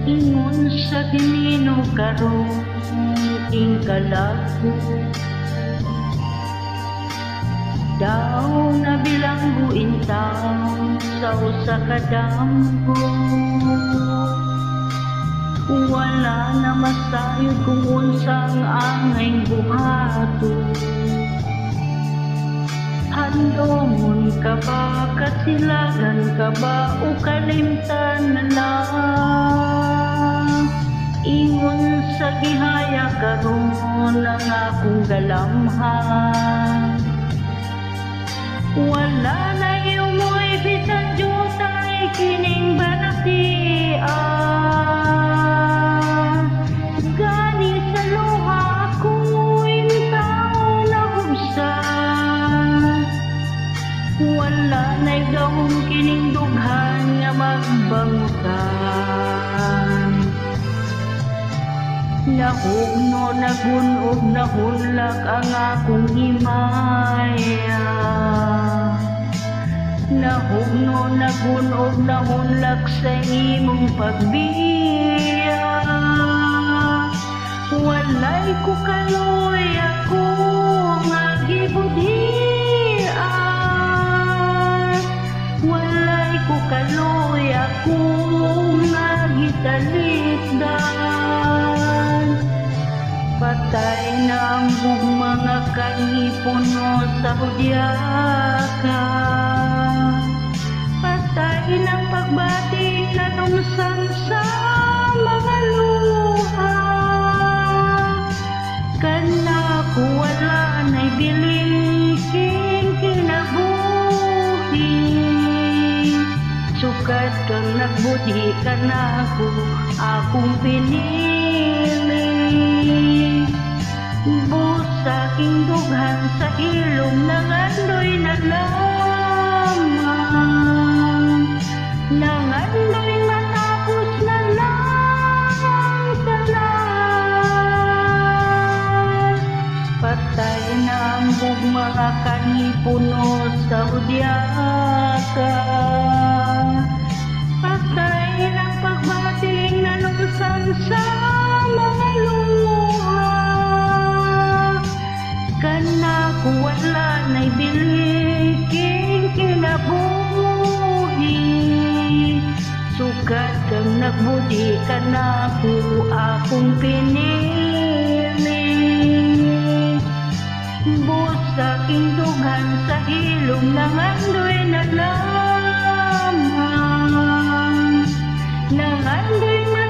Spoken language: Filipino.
Ingon sa ginino karong ing kalago, daw na bilangguin taon sa usa ka damgo. Wala na masayod kung unsang angay buhato. Handumon ka ba, kasilagan ka ba, o kalimtan na lang? Ingon sa gihaya karon ang akong galamhan. Wala na yung mo'y bisan jutay kining banatian. Gani sa luha ako'y tao na hubsan. Wala na'y gahong kining dughan nga magbangutan. Nahugno, nagunog, nahunlak ang akong himaya. Nahugno, nagunog, nahunlak sa imong pagbiya. Walay ko kaloy ako nga gibudian. Walay ko kaloy ako nga gitalitdan. Patay na ang mga kangipuno sa hudyaka. Patay ng pagbati na tumsan sa mga luha. Kana ko wala na'y biliking kinabuhi. Sukat kang nagbuti ka na ako, akong pinili. Busaking dughan sa ilong nangandoy na lamang. Nangandoy matapos na lang tanan. Patay na ang mga kanipuno sa hudyaka. Patay ng pagbating na lusan sa mga luha. Kana ko wala na'y biliking kinabuhi. Sukat kang nagbudi ka na ko, akong pinili. Busaking dughan sa ilong nangandoy na lamang. Nangandoy na